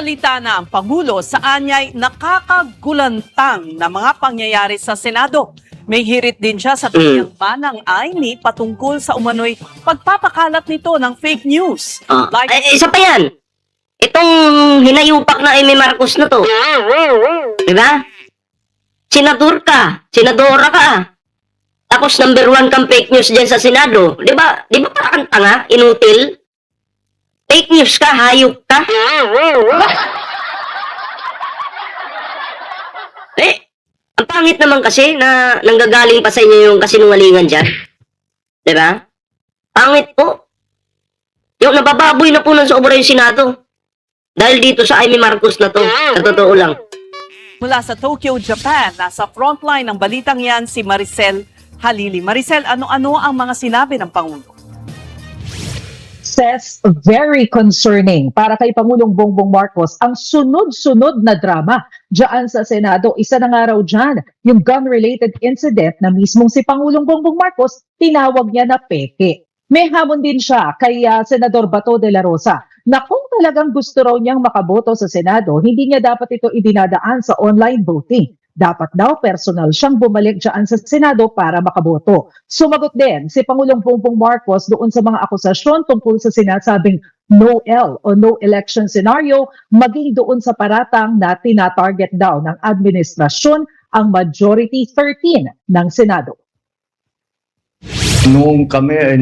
Nagsalita na ang Pangulo sa anyay nakakagulantang na mga pangyayari sa Senado. May hirit din siya sa kanyang manang Aimee patungkol sa umano'y pagpapakalat nito ng fake news. Isa pa yan. Itong hinayupak na Aimee Marcos na to. Diba? Senador ka. Senadora ka. Tapos number 1 kang fake news dyan sa Senado. Diba? Diba parang tanga? Inutil? Fake news ka, hayop ka. Ang pangit naman kasi na nanggagaling pa sa inyo yung kasinungalingan dyan. Diba? Pangit po. Yung nabababoy na po ng sobra yung Senado. Dahil dito sa Aimee Marcos na to. Sa totoo lang. Mula sa Tokyo, Japan, nasa frontline ng balitang yan si Maricel Halili. Maricel, ano-ano ang mga sinabi ng Pangulo? Says very concerning para kay Pangulong Bongbong Marcos ang sunod-sunod na drama diyan sa Senado. Isa na nga raw dyan, yung gun-related incident na mismong si Pangulong Bongbong Marcos tinawag niya na peke. May hamon din siya kay Senador Bato de la Rosa na kung talagang gusto raw niyang makaboto sa Senado, hindi niya dapat ito idinadaan sa online voting. Dapat daw personal siyang bumalik dyan sa Senado para makaboto. Sumagot din si Pangulong Bongbong Marcos doon sa mga akusasyon tungkol sa sinasabing no-L o no election scenario, maging doon sa paratang na tinatarget daw ng administrasyon ang majority 13 ng Senado. Noong kami ay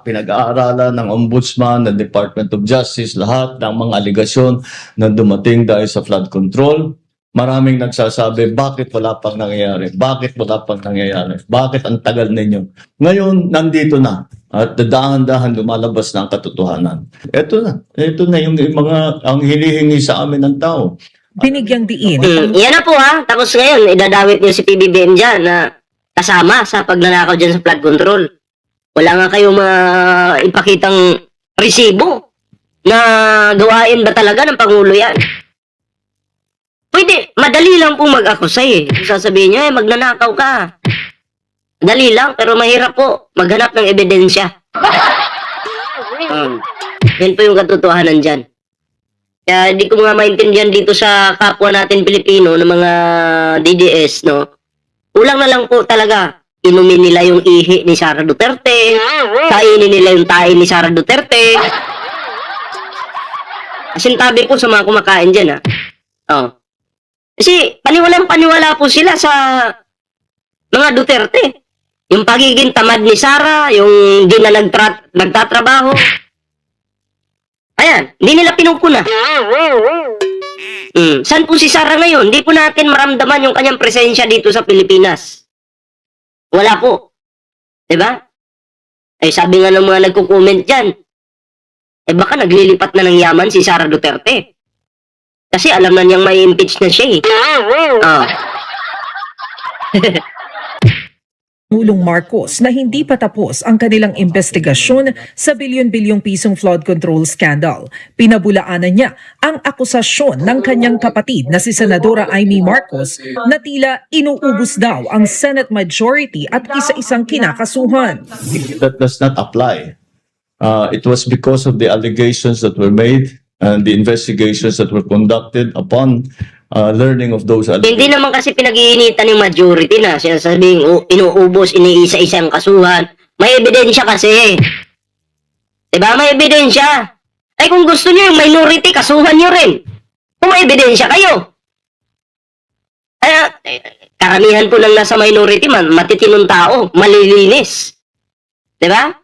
pinag-aaralan ng Ombudsman, ng Department of Justice, lahat ng mga aligasyon na dumating dahil sa flood control, maraming nagsasabi, bakit wala pang nangyayari? Bakit wala pang nangyayari? Bakit ang tagal ninyo? Ngayon, nandito na. At dahan-dahan lumalabas na ang katotohanan. Ito na yung mga, ang hinihingi sa amin ng tao. Binigyang diin. Yan na po ha. Tapos ngayon, idadawit niyo si PBBM dyan na kasama sa pagnanakaw dyan sa flood control. Wala nga kayong ipakitang resibo na gawain ba talaga ng Pangulo yan? Pwede, madali lang pong mag-akusay eh. Sasabihin niya, magnanakaw ka. Madali lang, pero mahirap po maghanap ng ebidensya. Yan po yung katotohanan dyan. Kaya di ko nga maintindihan dito sa kapwa natin Pilipino ng mga DDS, no? Kulang na lang po talaga. Inumin nila yung ihi ni Sara Duterte. Kainin nila yung tae ni Sara Duterte. Kasintabi po sa mga kumakain dyan, ha? Oh. Kasi paniwalang-paniwala po sila sa mga Duterte. Yung pagiging tamad ni Sara, yung di na nagtatrabaho. Ayan, hindi nila pinupuna. Saan po si Sara ngayon? Hindi po natin maramdaman yung kanyang presensya dito sa Pilipinas. Wala po. Diba? Eh, sabi nga ng mga nagko-comment dyan, eh baka naglilipat na ng yaman si Sara Duterte. Kasi alam na niyang may impeach na siya eh. Pangulong Marcos na hindi pa tapos ang kanilang investigasyon sa bilyon-bilyong pisong flood control scandal. Pinabulaanan niya ang akusasyon ng kanyang kapatid na si Senadora Aimee Marcos na tila inuubos daw ang Senate majority at isa-isang kinakasuhan. That does not apply. It was because of the allegations that were made and the investigations that were conducted upon learning of those allegations. Hindi naman kasi pinag-iinitan yung majority na sinasabing inuubos, iniisa-isang kasuhan. May ebidensya kasi. Diba? May ebidensya. Ay kung gusto niyo yung minority, kasuhan niyo rin. Kung may ebidensya kayo. Kaya, karamihan po lang nasa minority man, matitinong tao, malilinis. Diba?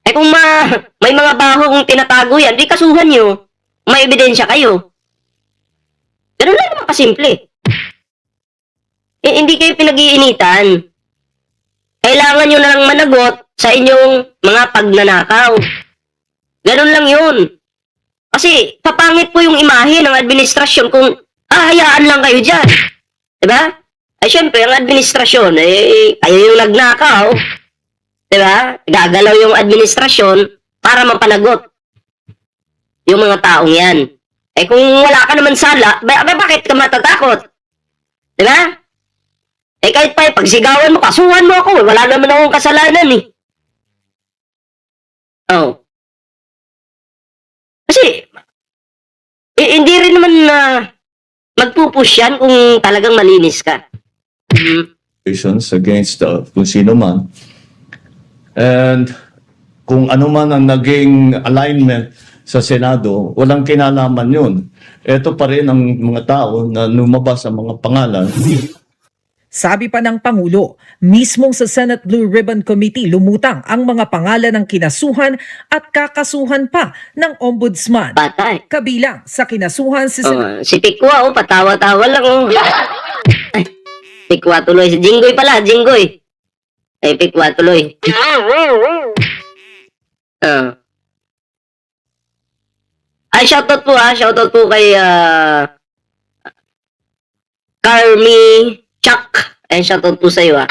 Eh kung may mga baho kung tinatago yan, di kasuhan nyo, may ebidensya kayo. Ganun lang naman kasimple. Eh, hindi kayo pinag-iinitan. Kailangan nyo na lang managot sa inyong mga pagnanakaw. Ganun lang yun. Kasi papangit po yung imahe ng administrasyon kung hayaan lang kayo dyan. Diba? Ay syempre, ang administrasyon, kayo yung nagnakaw. Diba? Gagalaw yung administrasyon para mapanagot yung mga taong yan. Eh kung wala ka naman sala, bakit ka matatakot? Diba? Eh kahit pa pagsigawan mo, kasuhan mo ako. Wala naman akong kasalanan eh. Oh. Kasi hindi rin naman na magpupush yan kung talagang malinis ka. Accusations against kung sino man. And kung ano man ang naging alignment sa Senado, walang kinalaman yun. Ito pa rin ang mga tao na lumabas ang mga pangalan. Sabi pa ng Pangulo, mismong sa Senate Blue Ribbon Committee lumutang ang mga pangalan ng kinasuhan at kakasuhan pa ng Ombudsman. Patay. Kabilang sa kinasuhan si Si Pikwa, patawa-tawa lang, Ay, Pikwa tuloy. Si Jinggoy pala, Jinggoy. Ay, Pikwa tuloy. Ay, shoutout po kay Carmi Chuck. Ay, shoutout po sa iyo,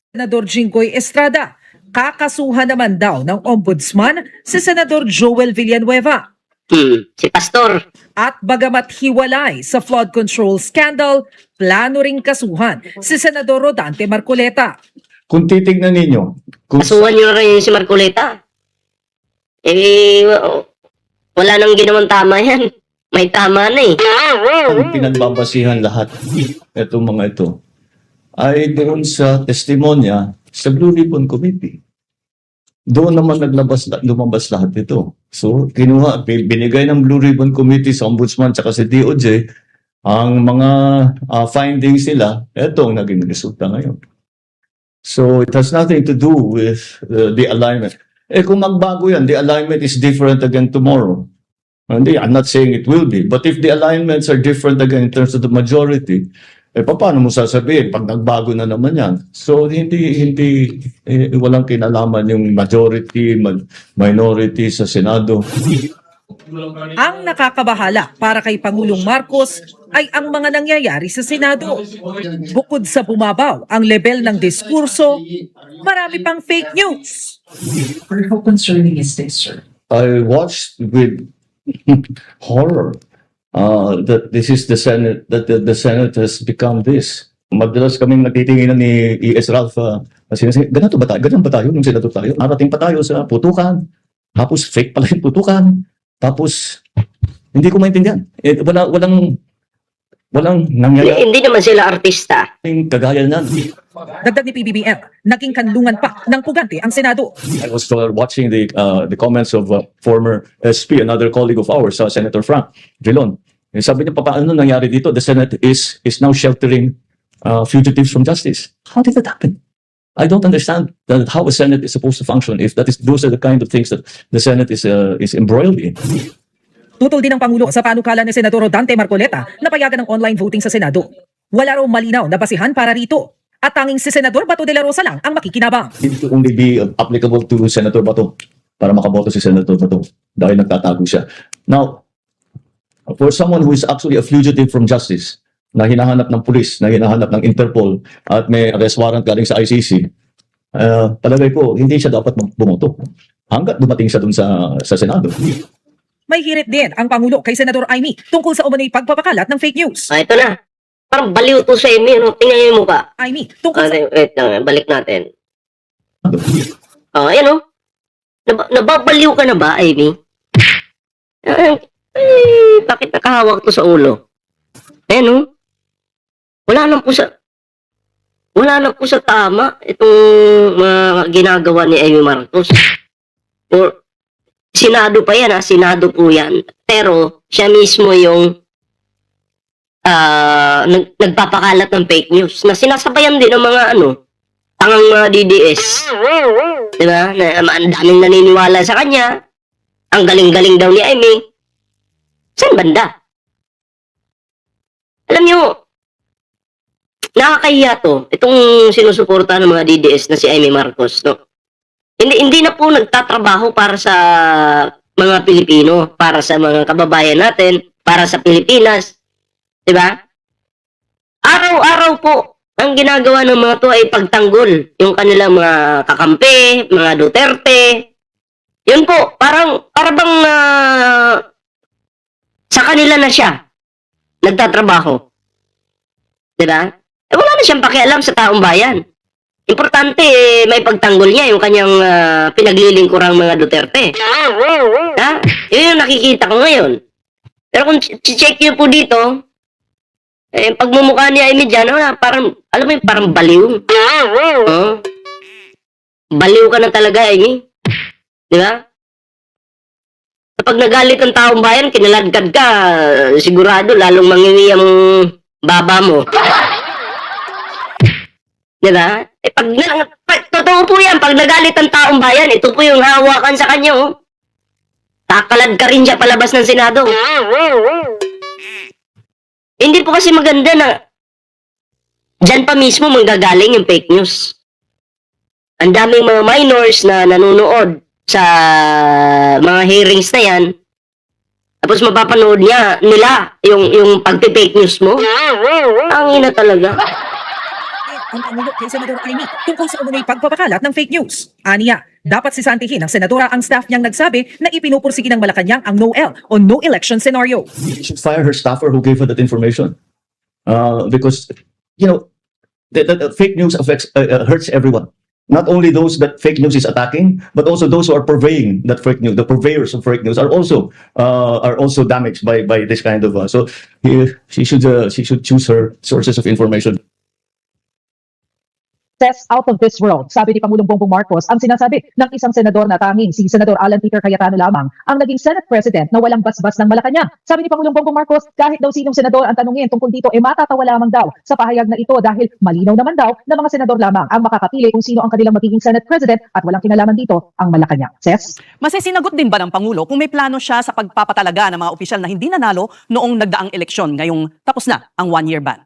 Senador Jinggoy Estrada. Kakasuhan naman daw ng Ombudsman si Senador Joel Villanueva. Si Pastor. At bagamat hiwalay sa flood control scandal, plano ring kasuhan si Senador Rodante Marcoleta. Kung titignan ninyo, kung Kasuhan nyo rin si Marcoleta. Wala nang ginawang tama yan. May tama na ang pinagbabasihan lahat itong mga ito ay doon sa testimonya sa Blue Ribbon Committee. Doon naman lumabas lahat ito. So, binigay ng Blue Ribbon Committee sa Ombudsman at sa DOJ ang mga findings nila. Ito ang naging resulta ngayon. So, it has nothing to do with the alignment. Kung magbago yan, the alignment is different again tomorrow. Hindi, I'm not saying it will be. But if the alignments are different again in terms of the majority, paano mo sasabihin pag nagbago na naman yan? So, walang kinalaman yung majority, minority sa Senado. Ang nakakabahala para kay Pangulong Marcos ay ang mga nangyayari sa Senado. Bukod sa bumabaw ang level ng diskurso, marami pang fake news. How concerning is this, sir? I watched with horror that this is the Senate, that the Senate has become this. Madalas kaming nagtitinginan ni E.S. Ralph, ganito ba tayo? Ganyan ba tayo nung senator tayo? Narating pa tayo sa putukan, tapos fake pala yung putukan, tapos hindi ko maintindihan. Walang nangyayari Hindi naman sila artista. kagaya na. Dagdag ni PBBM, naging kanlungan pa ng pugante ang Senado. I was watching the comments of former SP, another colleague of ours, Senator Frank Drilon. Sabi niya, paano nangyari dito? The Senate is now sheltering fugitives from justice. How did that happen? I don't understand how a Senate is supposed to function if those are the kind of things that the Senate is embroiled in. Tutol din ng Pangulo sa panukala ni Senador Rodante Marcoleta na payagan ng online voting sa Senado. Wala raw malinaw na basihan para rito. At tanging si Senador Bato de la Rosa lang ang makikinabang. It will only be applicable to Senator Bato para makaboto si Senator Bato dahil nagtatago siya. Now, for someone who is actually a fugitive from justice, na hinahanap ng pulis, na hinahanap ng Interpol, at may arrest warrant galing sa ICC, palagay ko, hindi siya dapat bumoto hanggat dumating siya dun sa Senado. May hirit din ang Pangulo kay Senador Amy tungkol sa umano'y pagpapakalat ng fake news. Ito na. Parang baliw to sa Amy. Tingnan niyo yung mukha. Amy, tungkol sa... Wait lang, balik natin. Ayan nababaliw ka na ba, Amy? Bakit nakahawak to sa ulo? Ayan Wala lang po sa tama itong ginagawa ni Amy Marcos. Senado pa yan, Senado po yan. Pero siya mismo yung nagpapakalat ng fake news na sinasabayan din ng mga tangang mga DDS. Diba? Ang daming naniniwala sa kanya. Ang galing-galing daw ni Amy. Saan banda? Alam nyo, nakakahiya to. Itong sinusuporta ng mga DDS na si Amy Marcos, no? Hindi na po nagtatrabaho para sa mga Pilipino, para sa mga kababayan natin, para sa Pilipinas. Diba? Araw-araw po, ang ginagawa ng mga to ay pagtanggol. Yung kanilang mga kakampi, mga Duterte. Yun po, para bang sa kanila na siya nagtatrabaho. Diba? Wala na siyang pakialam sa taong bayan. Importante, may pagtanggol niya yung kanyang pinaglilingkurang mga Duterte. Ha? Yun yung nakikita ko ngayon. Pero kung check nyo po dito, pagmumukha ni Amy dyan, parang, alam mo yung parang baliw. Oh. Baliw ka na talaga, Amy. Di ba? Kapag nagalit ang taong bayan, kinaladkad ka, sigurado, lalong mangingi ang baba mo. Di ba? Totoo po yan, pag nagalit ang taong bayan, ito po yung hawakan sa kanya, oh. Takalad ka rin siya palabas ng Senado. Hindi po kasi maganda na dyan pa mismo manggagaling yung fake news. Ang daming mga minors na nanonood sa mga hearings na yan. Tapos mapapanood nila yung pagpi-fake news mo. Ang ina talaga. Ang Pangulo kay Senador Amy tungkol sa umunoy pagpapakalat ng fake news. Aniya, dapat sisantihin ng Senadora ang staff niyang nagsabi na ipinupursige ng Malacanang ang no-L o no election scenario. She should fire her staffer who gave her that information. Because, the fake news affects, hurts everyone. Not only those that fake news is attacking, but also those who are purveying that fake news. The purveyors of fake news are also damaged by this kind of. So she should choose her sources of information. Test out of this world, sabi ni Pangulong Bongbong Marcos, ang sinasabi ng isang senador na tanging si Senador Alan Peter Cayetano lamang ang naging Senate President na walang basbas ng Malacanang. Sabi ni Pangulong Bongbong Marcos, kahit daw sinong senador ang tanungin tungkol dito, matatawa lamang daw sa pahayag na ito dahil malinaw naman daw na mga senador lamang ang makakapili kung sino ang kanilang magiging Senate President at walang kinalaman dito ang Malacanang. Ses? Masisinagot din ba ng Pangulo kung may plano siya sa pagpapatalaga ng mga opisyal na hindi nanalo noong nagdaang eleksyon ngayong tapos na ang one-year ban?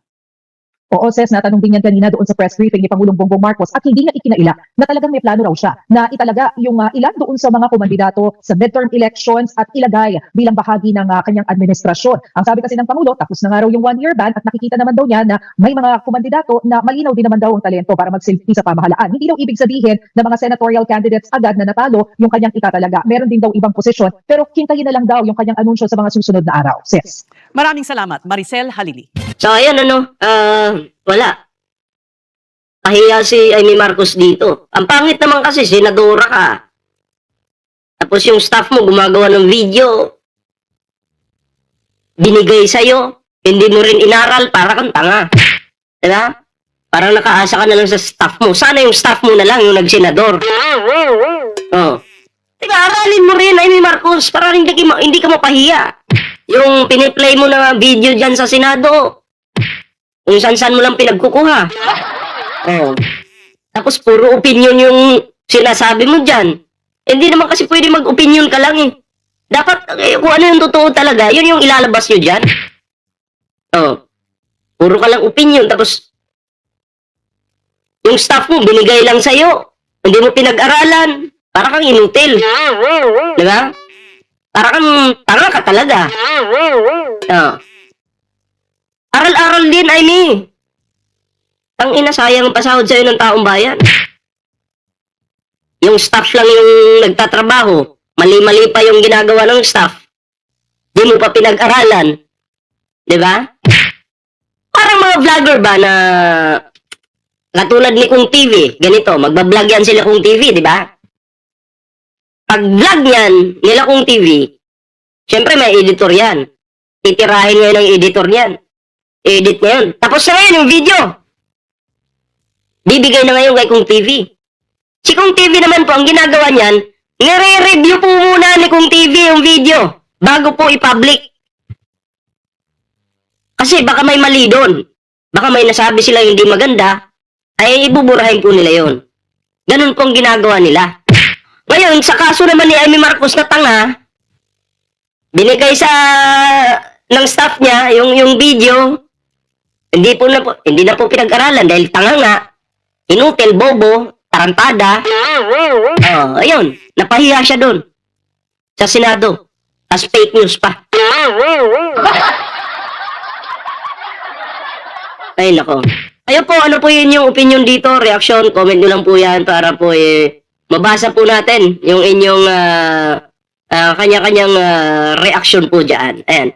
Oo, Ses, natanong din yan kanina doon sa press briefing ni Pangulong Bongbong Marcos at hindi niya ikinaila na talagang may plano raw siya na italaga yung ilan doon sa mga kumandidato sa midterm elections at ilagay bilang bahagi ng kanyang administrasyon. Ang sabi kasi ng Pangulo, tapos na nga raw yung one-year ban at nakikita naman daw niya na may mga kumandidato na malinaw din naman daw ang talento para magsilbi sa pamahalaan. Hindi daw ibig sabihin na mga senatorial candidates agad na natalo yung kanyang itatalaga. Meron din daw ibang posisyon pero hintayin na lang daw yung kanyang anunsyo sa mga susunod na araw. Ses? Maraming salamat, Maricel Halili. So, ayan, wala. Pahiya si Amy Marcos dito. Ang pangit naman kasi, senadora ka. Tapos yung staff mo gumagawa ng video. Binigay sa'yo. Hindi mo rin inaral, para kang tanga. Diba? Parang nakaasa ka na lang sa staff mo. Sana yung staff mo na lang yung nagsenador. Oh. Diba, aralin mo rin, Amy Marcos, para hindi ka mapahiya. Yung piniplay mo na video dyan sa Senado, kung saan-saan mo lang pinagkukuha. Oh. Tapos puro opinion yung sinasabi mo dyan. Hindi naman kasi pwede mag-opinion ka lang eh. Dapat, kung ano yung totoo talaga, yun yung ilalabas nyo dyan. Oh. Puro ka lang opinion, tapos yung staff mo, binigay lang sa'yo. Hindi mo pinag-aralan. Para kang inutil. Diba? Para kang tanga ka talaga. Oh. Aral-aral din, Amy. Ang inasayang ang pasahod sa'yo ng taong bayan. Yung staff lang yung nagtatrabaho. Mali-mali pa yung ginagawa ng staff. Di mo pa pinag-aralan. Diba? Parang mga vlogger ba na katulad ni Kung TV. Ganito, magbablog yan sila Kung TV, diba? Pag vlog yan, nila Kung TV, syempre may editor yan. Titirahin ngayon ng editor niyan. Edit niya yun. Tapos na ngayon yung video. Bibigay na ngayon kay Kung TV. Si Kung TV naman po, ang ginagawa niyan, nire-review po muna ni Kung TV yung video bago po i-public. Kasi baka may mali doon. Baka may nasabi sila hindi maganda, ay ibuburahin po nila yon. Ganun po ang ginagawa nila. Ngayon, sa kaso naman ni Amy Marcos na tanga, binigay ng staff niya yung video, hindi na po pinag-aralan dahil tanga nga, inutil, bobo, tarantada. Oh, ayun, napahiya siya doon sa Senado. As fake news pa. Ay, nako. Ayun po, ano po yun yung opinion dito, reaction, comment nyo lang po yan para po mabasa po natin yung inyong kanya-kanyang reaction po dyan. Ayan.